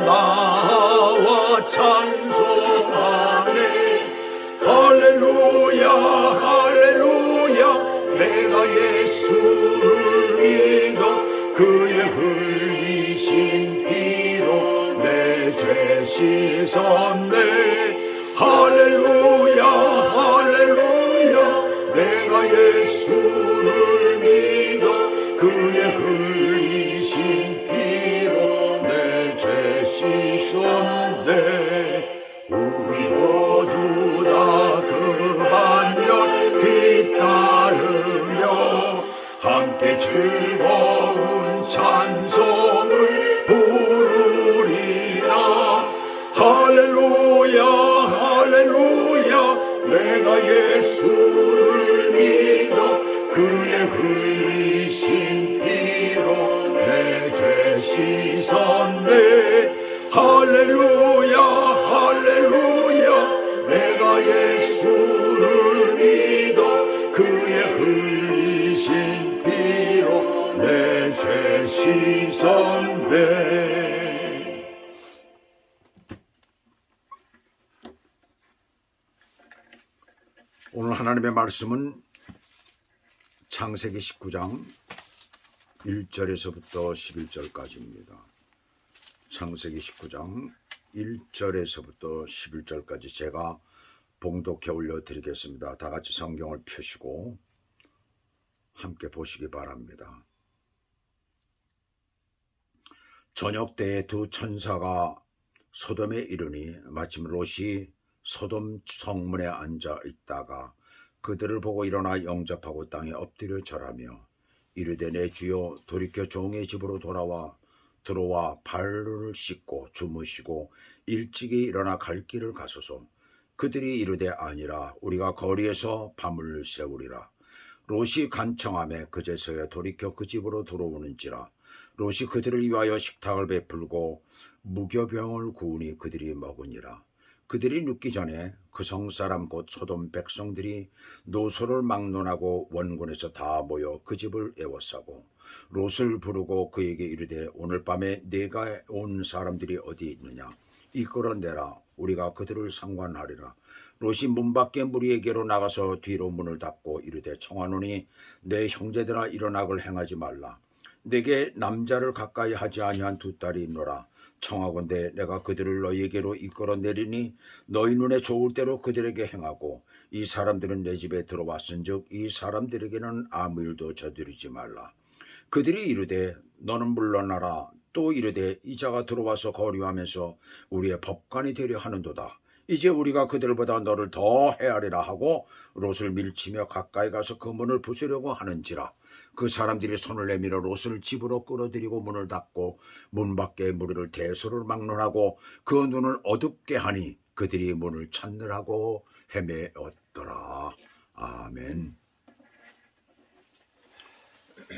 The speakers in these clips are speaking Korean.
나와 찬송하네. 할렐루야 할렐루야. 내가 예수를 믿어 그의 흘리신 피로 내 죄 씻었네. 할렐루야 할렐루야. 내가 예수를 믿어 그의 흘리신 피로 내 죄 씻었네. 우리 모두 다 그 반열 뒤따르며 함께 즐거운 찬송을 부르리라. 할렐루야 할렐루야. 내가 예수를 믿어 그의 흘리신 피로 내 죄 씻었네. 할렐루야 할렐루야. 내가 예수를 믿어 그의 흘리신 피로 내 죄 씻었네. 오늘 하나님의 말씀은 창세기 19장 1절에서부터 11절까지입니다. 창세기 19장 1절에서부터 11절까지 제가 봉독해 올려드리겠습니다. 다 같이 성경을 펴시고 함께 보시기 바랍니다. 저녁 때에 두 천사가 소돔에 이르니 마침 롯이 소돔 성문에 앉아 있다가 그들을 보고 일어나 영접하고 땅에 엎드려 절하며 이르되 내 주여 돌이켜 종의 집으로 들어와 발을 씻고 주무시고 일찍이 일어나 갈 길을 가소서. 그들이 이르되 아니라 우리가 거리에서 밤을 새우리라. 롯이 간청하매 그제서야 돌이켜 그 집으로 들어오는지라. 롯이 그들을 위하여 식탁을 베풀고 무교병을 구우니 그들이 먹으니라. 그들이 눕기 전에 그 성사람 곧 소돔 백성들이 노소를 막론하고 원군에서 다 모여 그 집을 에워싸고 롯을 부르고 그에게 이르되 오늘 밤에 네가 온 사람들이 어디 있느냐 이끌어내라. 우리가 그들을 상관하리라. 롯이 문 밖에 무리에게로 나가서 뒤로 문을 닫고 이르되 청하노니 내 형제들아 일어나걸 행하지 말라. 내게 남자를 가까이 하지 아니한 두 딸이 있노라. 청하건대 내가 그들을 너희에게로 이끌어내리니 너희 눈에 좋을 대로 그들에게 행하고 이 사람들은 내 집에 들어왔은즉 이 사람들에게는 아무 일도 저지르지 말라. 그들이 이르되 너는 물러나라. 또 이르되 이 자가 들어와서 거류하면서 우리의 법관이 되려 하는도다. 이제 우리가 그들보다 너를 더 헤아리라 하고 롯을 밀치며 가까이 가서 그 문을 부수려고 하는지라. 그 사람들이 손을 내밀어 롯을 집으로 끌어들이고 문을 닫고 문 밖에 무리를 대소를 막론하고 그 눈을 어둡게 하니 그들이 문을 찾느라고 헤매었더라. 아멘.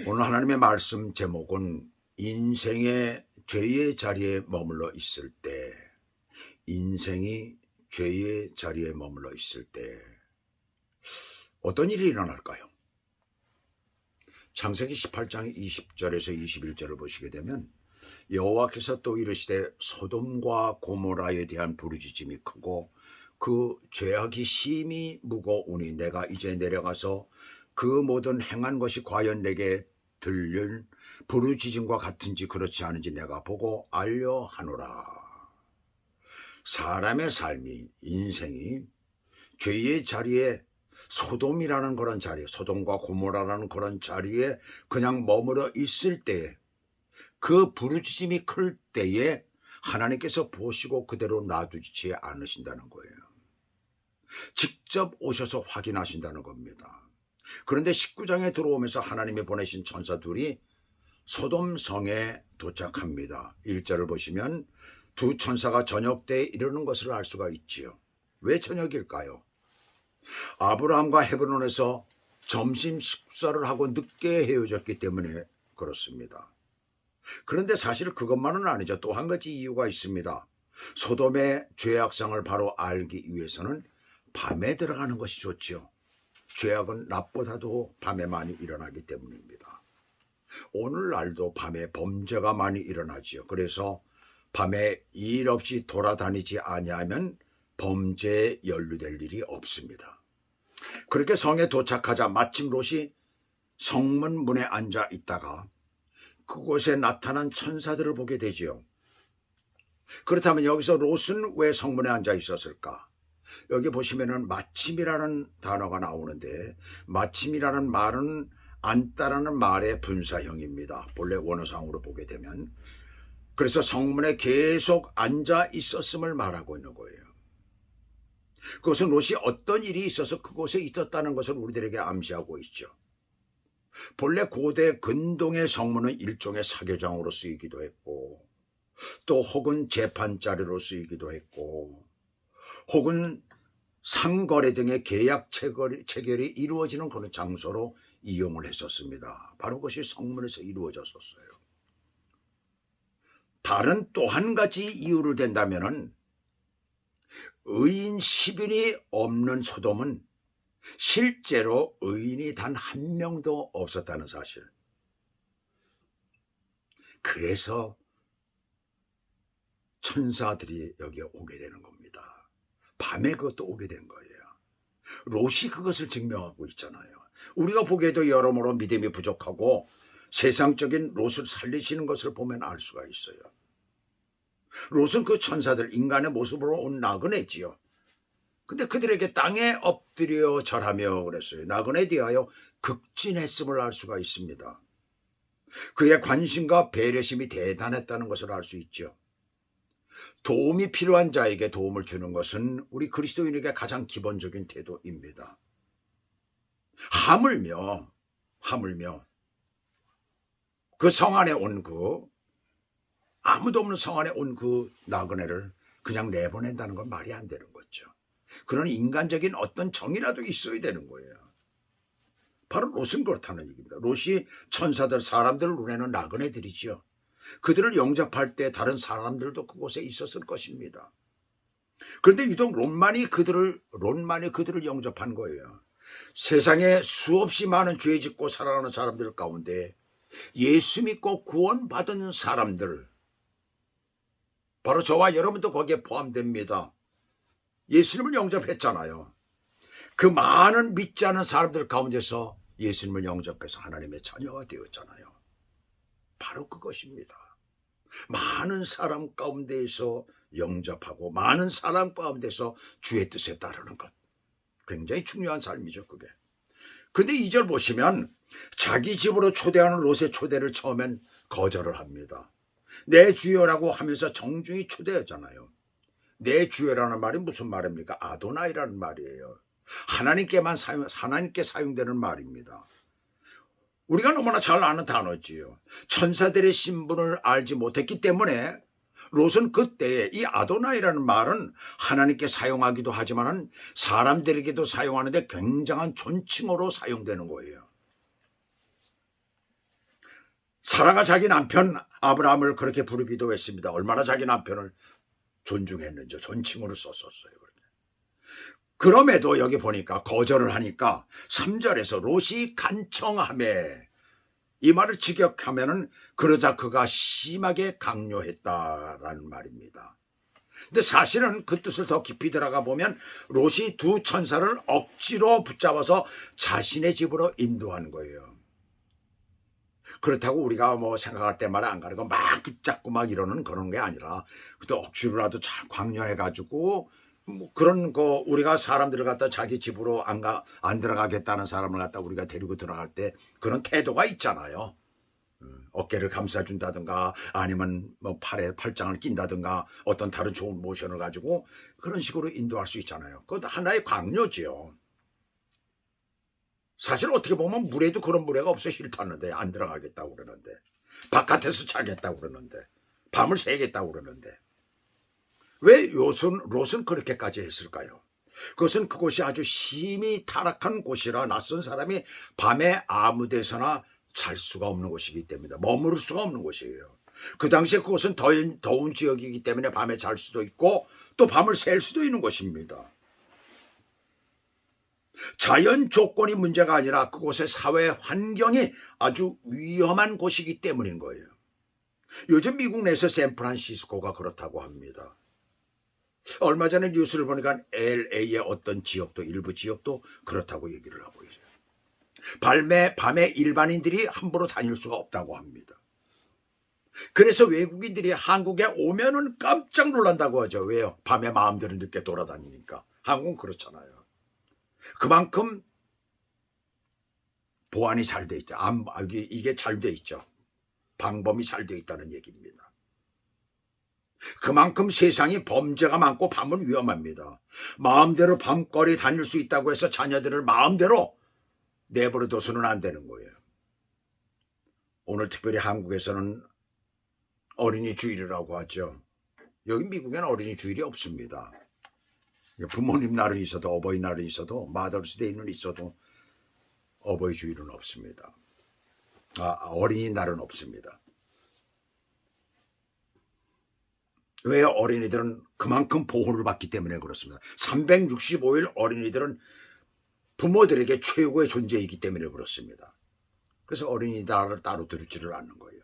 오늘 하나님의 말씀 제목은 인생의 죄의 자리에 머물러 있을 때, 인생이 죄의 자리에 머물러 있을 때 어떤 일이 일어날까요? 창세기 18장 20절에서 21절을 보시게 되면 여호와께서 또 이르시되 소돔과 고모라에 대한 부르짖음이 크고 그 죄악이 심히 무거우니 내가 이제 내려가서 그 모든 행한 것이 과연 내게 들릴 부르짖음과 같은지 그렇지 않은지 내가 보고 알려 하노라. 사람의 삶이, 인생이 죄의 자리에, 소돔이라는 그런 자리에, 소돔과 고모라라는 그런 자리에 그냥 머물러 있을 때에, 그 부르짖음이 클 때에 하나님께서 보시고 그대로 놔두지 않으신다는 거예요. 직접 오셔서 확인하신다는 겁니다. 그런데 19장에 들어오면서 하나님이 보내신 천사 둘이 소돔 성에 도착합니다. 1절을 보시면 두 천사가 저녁 때에 이르는 것을 알 수가 있지요. 왜 저녁일까요? 아브라함과 헤브론에서 점심 식사를 하고 늦게 헤어졌기 때문에 그렇습니다. 그런데 사실 그것만은 아니죠. 또 한 가지 이유가 있습니다. 소돔의 죄악상을 바로 알기 위해서는 밤에 들어가는 것이 좋죠. 죄악은 낮보다도 밤에 많이 일어나기 때문입니다. 오늘날도 밤에 범죄가 많이 일어나지요. 그래서 밤에 일 없이 돌아다니지 아니하면 범죄에 연루될 일이 없습니다. 그렇게 성에 도착하자 마침 롯이 성문 문에 앉아 있다가 그곳에 나타난 천사들을 보게 되지요. 그렇다면 여기서 롯은 왜 성문에 앉아 있었을까? 여기 보시면은 마침이라는 단어가 나오는데, 마침이라는 말은 앉다라는 말의 분사형입니다. 본래 원어상으로 보게 되면. 그래서 성문에 계속 앉아 있었음을 말하고 있는 거예요. 그것은 롯이 어떤 일이 있어서 그곳에 있었다는 것을 우리들에게 암시하고 있죠. 본래 고대 근동의 성문은 일종의 사교장으로 쓰이기도 했고, 또 혹은 재판자리로 쓰이기도 했고, 혹은 상거래 등의 계약 체결이 이루어지는 그런 장소로 이용을 했었습니다. 바로 그것이 성문에서 이루어졌었어요. 다른 또 한 가지 이유를 댄다면은 의인 10인이 없는 소돔은 실제로 의인이 단 한 명도 없었다는 사실. 그래서 천사들이 여기에 오게 되는 겁니다. 밤에 그것도 오게 된 거예요. 롯이 그것을 증명하고 있잖아요. 우리가 보기에도 여러모로 믿음이 부족하고 세상적인 롯을 살리시는 것을 보면 알 수가 있어요. 롯은 그 천사들, 인간의 모습으로 온 나그네지요. 근데 그들에게 땅에 엎드려 절하며 그랬어요. 나그네에 대하여 극진했음을 알 수가 있습니다. 그의 관심과 배려심이 대단했다는 것을 알 수 있죠. 도움이 필요한 자에게 도움을 주는 것은 우리 그리스도인에게 가장 기본적인 태도입니다. 하물며 그 성 안에 온 아무도 없는 성 안에 온 그 나그네를 그냥 내보낸다는 건 말이 안 되는 거죠. 그런 인간적인 어떤 정이라도 있어야 되는 거예요. 바로 롯은 그렇다는 얘기입니다. 롯이 천사들, 사람들을 눈에는 나그네들이지요. 그들을 영접할 때 다른 사람들도 그곳에 있었을 것입니다. 그런데 유독 롯만이 그들을 영접한 거예요. 세상에 수없이 많은 죄 짓고 살아가는 사람들 가운데 예수 믿고 구원받은 사람들, 바로 저와 여러분도 거기에 포함됩니다. 예수님을 영접했잖아요. 그 많은 믿지 않은 사람들 가운데서 예수님을 영접해서 하나님의 자녀가 되었잖아요. 바로 그것입니다. 많은 사람 가운데에서 영접하고 많은 사람 가운데서 주의 뜻에 따르는 것. 굉장히 중요한 삶이죠, 그게. 그런데 2절 보시면 자기 집으로 초대하는 롯의 초대를 처음엔 거절을 합니다. 내 주여라고 하면서 정중히 초대했잖아요. 내 주여라는 말이 무슨 말입니까? 아도나이라는 말이에요. 하나님께 사용되는 말입니다. 우리가 너무나 잘 아는 단어지요. 천사들의 신분을 알지 못했기 때문에 롯은 그때에 이 아도나이라는 말은 하나님께 사용하기도 하지만 사람들에게도 사용하는데 굉장한 존칭어로 사용되는 거예요. 사라가 자기 남편 아브라함을 그렇게 부르기도 했습니다. 얼마나 자기 남편을 존중했는지 존칭어를 썼었어요. 그럼에도 여기 보니까 거절을 하니까 3절에서 롯이 간청하매, 이 말을 직역하면은 그러자 그가 심하게 강요했다라는 말입니다. 근데 사실은 그 뜻을 더 깊이 들어가 보면 롯이 두 천사를 억지로 붙잡아서 자신의 집으로 인도한 거예요. 그렇다고 우리가 생각할 때마다 안 가리고 막 붙잡고 막 이러는 그런 게 아니라 그때 억지로라도 잘 강요해가지고 그런 거 우리가 사람들을 갖다 자기 집으로 안 들어가겠다는 사람을 갖다 우리가 데리고 들어갈 때 그런 태도가 있잖아요. 어깨를 감싸준다든가 아니면 팔에 팔짱을 낀다든가 어떤 다른 좋은 모션을 가지고 그런 식으로 인도할 수 있잖아요. 그것도 하나의 강요지요. 사실 어떻게 보면 물에도 그런 무례가 없어 싫다는데 안 들어가겠다고 그러는데 바깥에서 자겠다고 그러는데 밤을 새겠다고 그러는데 왜 롯은 그렇게까지 했을까요? 그것은 그곳이 아주 심히 타락한 곳이라 낯선 사람이 밤에 아무 데서나 잘 수가 없는 곳이기 때문에 머무를 수가 없는 곳이에요. 그 당시에 그곳은 더운 지역이기 때문에 밤에 잘 수도 있고 또 밤을 샐 수도 있는 곳입니다. 자연 조건이 문제가 아니라 그곳의 사회 환경이 아주 위험한 곳이기 때문인 거예요. 요즘 미국 내에서 샌프란시스코가 그렇다고 합니다. 얼마 전에 뉴스를 보니까 LA의 어떤 지역도, 일부 지역도 그렇다고 얘기를 하고 있어요. 밤에 일반인들이 함부로 다닐 수가 없다고 합니다. 그래서 외국인들이 한국에 오면은 깜짝 놀란다고 하죠. 왜요? 밤에 마음대로 늦게 돌아다니니까. 한국은 그렇잖아요. 그만큼 보안이 잘 돼 있죠. 이게 잘 돼 있죠. 방범이 잘 돼 있다는 얘기입니다. 그만큼 세상이 범죄가 많고 밤은 위험합니다. 마음대로 밤거리 다닐 수 있다고 해서 자녀들을 마음대로 내버려둬서는 안 되는 거예요. 오늘 특별히 한국에서는 어린이 주일이라고 하죠. 여기 미국에는 어린이 주일이 없습니다. 부모님 날은 있어도, 어버이날은 있어도, 마더스데이는 있어도 어버이 주일은 없습니다. 어린이날은 없습니다. 왜? 어린이들은 그만큼 보호를 받기 때문에 그렇습니다. 365일 어린이들은 부모들에게 최고의 존재이기 때문에 그렇습니다. 그래서 어린이날을 따로 두지를 않는 거예요.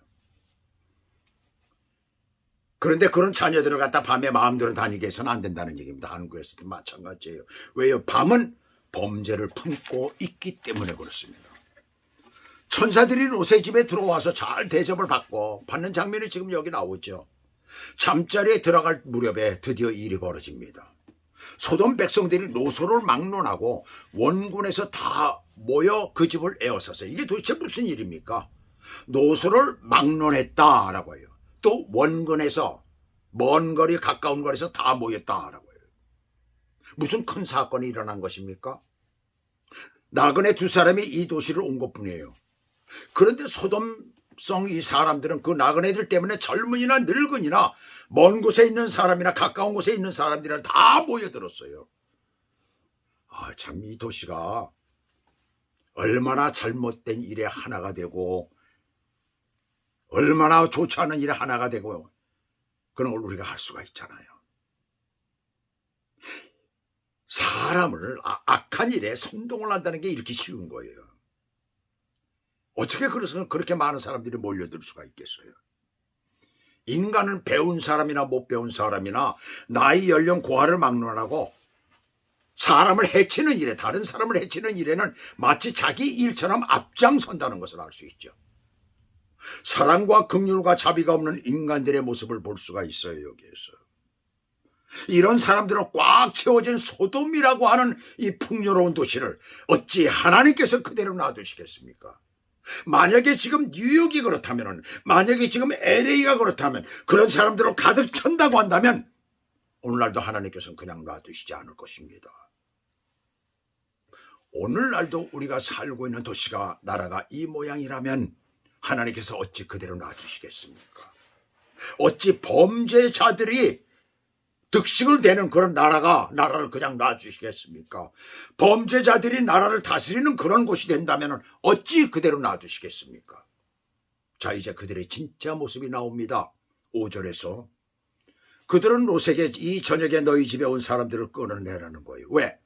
그런데 그런 자녀들을 갖다 밤에 마음대로 다니게 해서는 안 된다는 얘기입니다. 한국에서도 마찬가지예요. 왜요? 밤은 범죄를 품고 있기 때문에 그렇습니다. 천사들이 롯의 집에 들어와서 잘 대접을 받는 장면이 지금 여기 나오죠. 잠자리에 들어갈 무렵에 드디어 일이 벌어집니다. 소돔 백성들이 노소를 막론하고 원군에서 다 모여 그 집을 에워쌌어요. 이게 도대체 무슨 일입니까? 노소를 막론했다라고 해요. 또 원군에서 먼 거리 가까운 거리에서 다 모였다라고 해요. 무슨 큰 사건이 일어난 것입니까? 나그네 두 사람이 이 도시를 온 것뿐이에요. 그런데 소돔성 이 사람들은 그 나그네들 때문에 젊은이나 늙은이나 먼 곳에 있는 사람이나 가까운 곳에 있는 사람들이나 다 모여들었어요. 참 이 도시가 얼마나 잘못된 일에 하나가 되고 얼마나 좋지 않은 일에 하나가 되고 그런 걸 우리가 할 수가 있잖아요. 사람을 악한 일에 선동을 한다는 게 이렇게 쉬운 거예요. 어떻게 그렇게 많은 사람들이 몰려들 수가 있겠어요? 인간은 배운 사람이나 못 배운 사람이나 나이 연령 고하를 막론하고 사람을 해치는 일에, 다른 사람을 해치는 일에는 마치 자기 일처럼 앞장선다는 것을 알 수 있죠. 사랑과 긍휼과 자비가 없는 인간들의 모습을 볼 수가 있어요. 여기에서 이런 사람들은 꽉 채워진 소돔이라고 하는 이 풍요로운 도시를 어찌 하나님께서 그대로 놔두시겠습니까? 만약에 지금 뉴욕이 그렇다면, 만약에 지금 LA가 그렇다면, 그런 사람들로 가득 찬다고 한다면 오늘날도 하나님께서는 그냥 놔두시지 않을 것입니다. 오늘날도 우리가 살고 있는 도시가, 나라가 이 모양이라면 하나님께서 어찌 그대로 놔두시겠습니까? 어찌 범죄자들이 득식을 되는 그런 나라를 그냥 놔두시겠습니까? 범죄자들이 나라를 다스리는 그런 곳이 된다면 어찌 그대로 놔두시겠습니까? 자, 이제 그들의 진짜 모습이 나옵니다. 5절에서 그들은 롯에게 이 저녁에 너희 집에 온 사람들을 끌어내라는 거예요. 왜?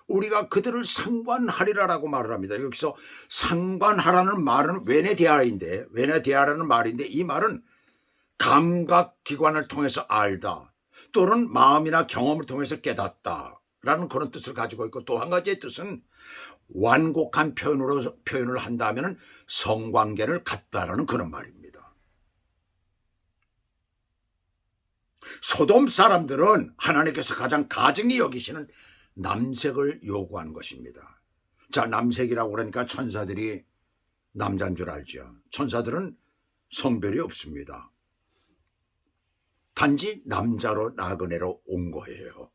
우리가 그들을 상관하리라라고 말을 합니다. 여기서 상관하라는 말은 웨네디아라는 말인데 이 말은 감각기관을 통해서 알다, 또는 마음이나 경험을 통해서 깨닫다라는 그런 뜻을 가지고 있고, 또 한 가지의 뜻은 완곡한 표현을 한다면 성관계를 갖다라는 그런 말입니다. 소돔 사람들은 하나님께서 가장 가증히 여기시는 남색을 요구한 것입니다. 자, 남색이라고 그러니까 천사들이 남자인 줄 알죠. 천사들은 성별이 없습니다. 단지 남자로 나그네로 온 거예요.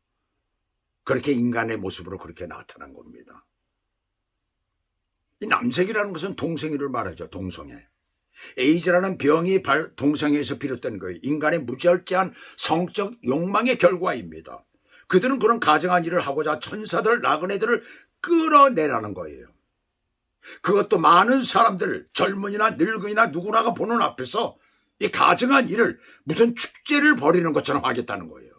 그렇게 인간의 모습으로 그렇게 나타난 겁니다. 이 남색이라는 것은 동성애를 말하죠. 동성애. 에이즈라는 병이 동성애에서 비롯된 거예요. 인간의 무절제한 성적 욕망의 결과입니다. 그들은 그런 가증한 일을 하고자 천사들, 나그네들을 끌어내라는 거예요. 그것도 많은 사람들, 젊은이나 늙은이나 누구나가 보는 앞에서 이 가증한 일을 무슨 축제를 벌이는 것처럼 하겠다는 거예요.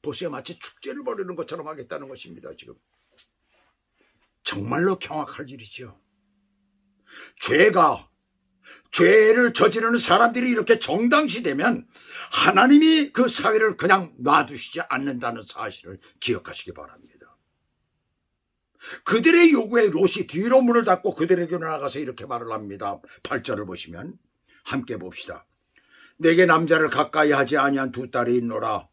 보세요. 마치 축제를 벌이는 것처럼 하겠다는 것입니다. 지금 정말로 경악할 일이죠. 죄가 죄를 저지르는 사람들이 이렇게 정당시되면 하나님이 그 사회를 그냥 놔두시지 않는다는 사실을 기억하시기 바랍니다. 그들의 요구에 롯이 뒤로 문을 닫고 그들에게 나가서 이렇게 말을 합니다. 8절을 보시면 함께 봅시다. 내게 남자를 가까이 하지 아니한 두 딸이 있노라.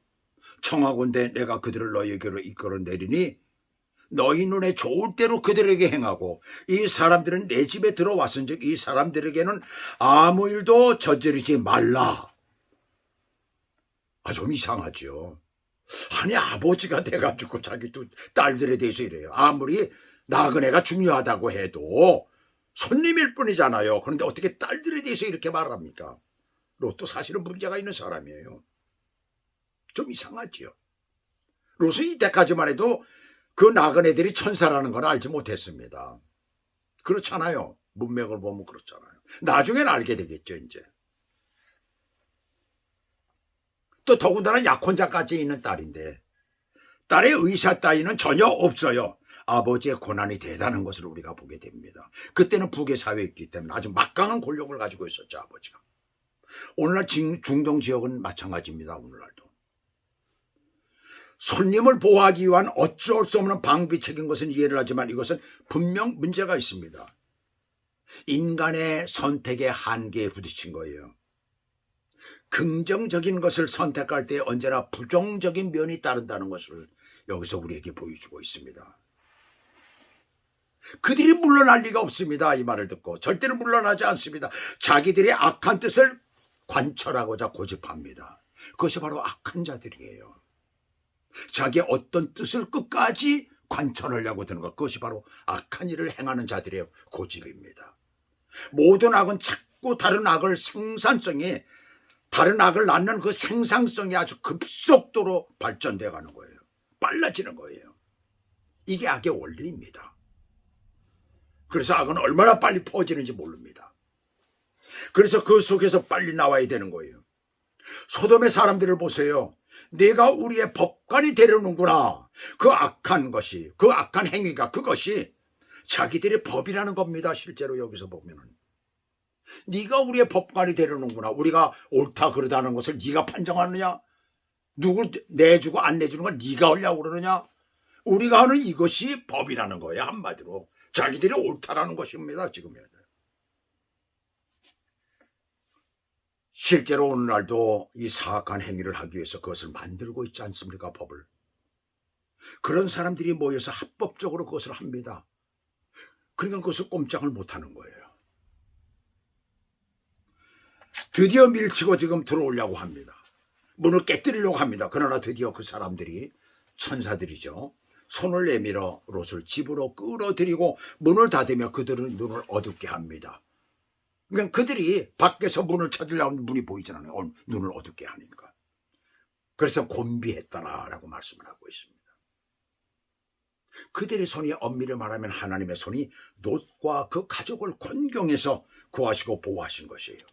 청하건대 내가 그들을 너희에게로 이끌어내리니 너희 눈에 좋을 대로 그들에게 행하고 이 사람들은 내 집에 들어왔은즉 이 사람들에게는 아무 일도 저지르지 말라. 좀 이상하죠. 아니 아버지가 돼가지고 자기 두 딸들에 대해서 이래요. 아무리 나그네가 중요하다고 해도 손님일 뿐이잖아요. 그런데 어떻게 딸들에 대해서 이렇게 말합니까? 롯도 사실은 문제가 있는 사람이에요. 좀 이상하죠. 롯은 이때까지만 해도 그 나그네들이 천사라는 걸 알지 못했습니다. 그렇잖아요. 문맥을 보면 그렇잖아요. 나중엔 알게 되겠죠, 이제. 또 더군다나 약혼자까지 있는 딸인데 딸의 의사 따위는 전혀 없어요. 아버지의 고난이 대단한 것을 우리가 보게 됩니다. 그때는 북의 사회였기 때문에 아주 막강한 권력을 가지고 있었죠, 아버지가. 오늘날 중동 지역은 마찬가지입니다. 오늘날도. 손님을 보호하기 위한 어쩔 수 없는 방비책인 것은 이해를 하지만 이것은 분명 문제가 있습니다. 인간의 선택의 한계에 부딪힌 거예요. 긍정적인 것을 선택할 때 언제나 부정적인 면이 따른다는 것을 여기서 우리에게 보여주고 있습니다. 그들이 물러날 리가 없습니다. 이 말을 듣고 절대로 물러나지 않습니다. 자기들의 악한 뜻을 관철하고자 고집합니다. 그것이 바로 악한 자들이에요. 자기의 어떤 뜻을 끝까지 관철하려고 드는 것, 그것이 바로 악한 일을 행하는 자들의 고집입니다. 모든 악은 자꾸 다른 악을 다른 악을 낳는 그 생산성이 아주 급속도로 발전돼 가는 거예요. 빨라지는 거예요. 이게 악의 원리입니다. 그래서 악은 얼마나 빨리 퍼지는지 모릅니다. 그래서 그 속에서 빨리 나와야 되는 거예요. 소돔의 사람들을 보세요. 내가 우리의 법관이 되려는구나. 그 악한 것이, 그 악한 행위가, 그것이 자기들의 법이라는 겁니다. 실제로 여기서 보면은. 네가 우리의 법관이 되려는구나. 우리가 옳다 그러다는 것을 네가 판정하느냐? 누굴 내주고 안 내주는 건 네가 하려고 그러느냐? 우리가 하는 이것이 법이라는 거예요. 한마디로. 자기들이 옳다라는 것입니다. 지금. 실제로 오늘날도 이 사악한 행위를 하기 위해서 그것을 만들고 있지 않습니까? 법을. 그런 사람들이 모여서 합법적으로 그것을 합니다. 그러니까 그것을 꼼짝을 못하는 거예요. 드디어 밀치고 지금 들어오려고 합니다. 문을 깨뜨리려고 합니다. 그러나 드디어 그 사람들이, 천사들이죠, 손을 내밀어 롯을 집으로 끌어들이고 문을 닫으며 그들은 눈을 어둡게 합니다. 그러니까 그들이 밖에서 문을 찾으려고 문이 보이지 않아요. 눈을 어둡게 하니까. 그래서 곤비했더라라고 말씀을 하고 있습니다. 그들의 손이 엄밀히 말하면 하나님의 손이 롯과 그 가족을 권경해서 구하시고 보호하신 것이에요.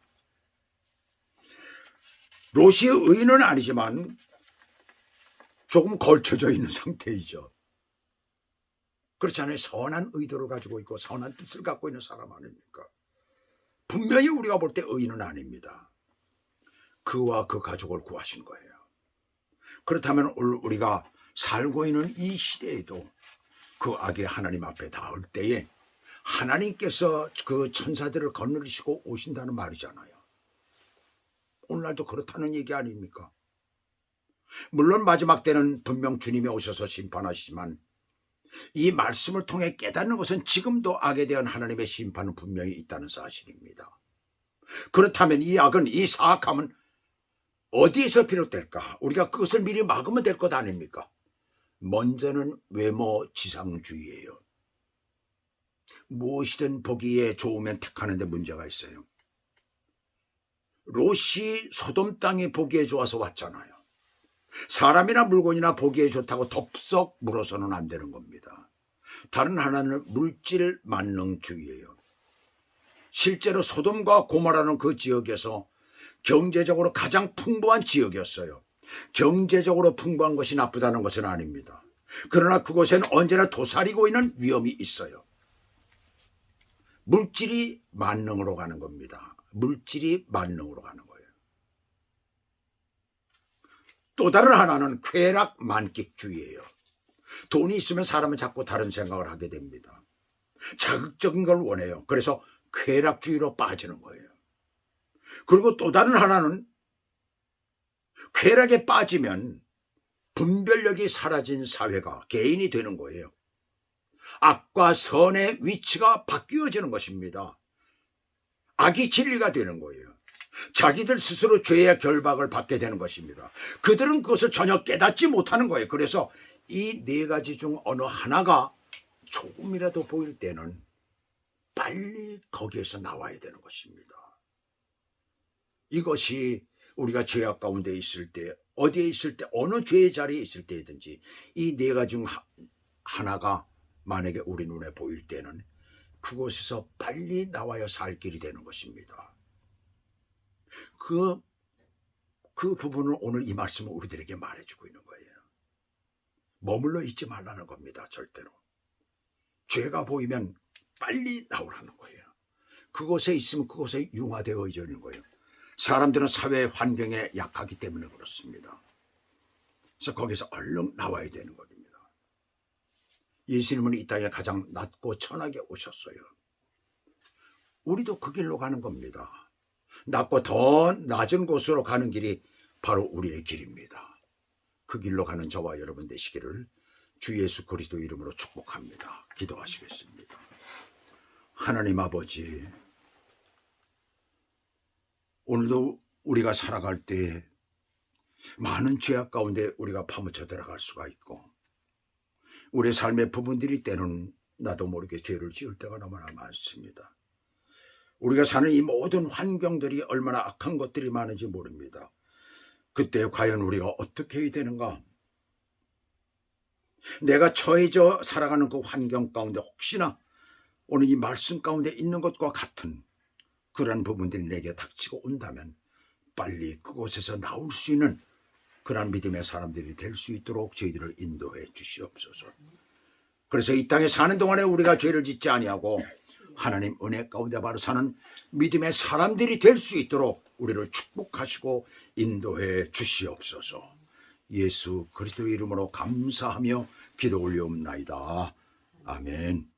롯이 의인은 아니지만 조금 걸쳐져 있는 상태이죠. 그렇지 않아요? 선한 의도를 가지고 있고 선한 뜻을 갖고 있는 사람 아닙니까? 분명히 우리가 볼 때 의인은 아닙니다. 그와 그 가족을 구하신 거예요. 그렇다면 우리가 살고 있는 이 시대에도 그 악의 하나님 앞에 닿을 때에 하나님께서 그 천사들을 거느리시고 오신다는 말이잖아요. 오늘날도 그렇다는 얘기 아닙니까? 물론 마지막 때는 분명 주님이 오셔서 심판하시지만 이 말씀을 통해 깨닫는 것은 지금도 악에 대한 하나님의 심판은 분명히 있다는 사실입니다. 그렇다면 이 악은, 이 사악함은 어디에서 비롯될까? 우리가 그것을 미리 막으면 될 것 아닙니까? 먼저는 외모지상주의예요. 무엇이든 보기에 좋으면 택하는 데 문제가 있어요. 롯이 소돔 땅이 보기에 좋아서 왔잖아요. 사람이나 물건이나 보기에 좋다고 덥석 물어서는 안 되는 겁니다. 다른 하나는 물질 만능주의예요. 실제로 소돔과 고모라는 그 지역에서 경제적으로 가장 풍부한 지역이었어요. 경제적으로 풍부한 것이 나쁘다는 것은 아닙니다. 그러나 그곳에는 언제나 도사리고 있는 위험이 있어요. 물질이 만능으로 가는 겁니다. 물질이 만능으로 가는 거예요. 또 다른 하나는 쾌락 만끽주의예요. 돈이 있으면 사람은 자꾸 다른 생각을 하게 됩니다. 자극적인 걸 원해요. 그래서 쾌락주의로 빠지는 거예요. 그리고 또 다른 하나는 쾌락에 빠지면 분별력이 사라진 사회가 개인이 되는 거예요. 악과 선의 위치가 바뀌어지는 것입니다. 악이 진리가 되는 거예요. 자기들 스스로 죄의 결박을 받게 되는 것입니다. 그들은 그것을 전혀 깨닫지 못하는 거예요. 그래서 이 네 가지 중 어느 하나가 조금이라도 보일 때는 빨리 거기에서 나와야 되는 것입니다. 이것이 우리가 죄악 가운데 있을 때, 어디에 있을 때, 어느 죄의 자리에 있을 때든지 이 네 가지 중 하나가 만약에 우리 눈에 보일 때는 그곳에서 빨리 나와야 살 길이 되는 것입니다. 그 부분을 오늘 이 말씀은 우리들에게 말해주고 있는 거예요. 머물러 있지 말라는 겁니다. 절대로. 죄가 보이면 빨리 나오라는 거예요. 그곳에 있으면 그곳에 융화되어 있는 거예요. 사람들은 사회 환경에 약하기 때문에 그렇습니다. 그래서 거기서 얼른 나와야 되는 겁니다. 예수님은 이 땅에 가장 낮고 천하게 오셨어요. 우리도 그 길로 가는 겁니다. 낮고 더 낮은 곳으로 가는 길이 바로 우리의 길입니다. 그 길로 가는 저와 여러분 되시기를 주 예수 그리스도 이름으로 축복합니다. 기도하시겠습니다. 하나님 아버지, 오늘도 우리가 살아갈 때 많은 죄악 가운데 우리가 파묻혀 들어갈 수가 있고, 우리의 삶의 부분들이 때는 나도 모르게 죄를 지을 때가 너무나 많습니다. 우리가 사는 이 모든 환경들이 얼마나 악한 것들이 많은지 모릅니다. 그때 과연 우리가 어떻게 해야 되는가? 내가 처해져 살아가는 그 환경 가운데 혹시나 오늘 이 말씀 가운데 있는 것과 같은 그러한 부분들이 내게 닥치고 온다면 빨리 그곳에서 나올 수 있는 그러한 믿음의 사람들이 될 수 있도록 저희들을 인도해 주시옵소서. 그래서 이 땅에 사는 동안에 우리가 죄를 짓지 아니하고 하나님 은혜 가운데 바로 사는 믿음의 사람들이 될 수 있도록 우리를 축복하시고 인도해 주시옵소서. 예수 그리스도의 이름으로 감사하며 기도 올려옵나이다. 아멘.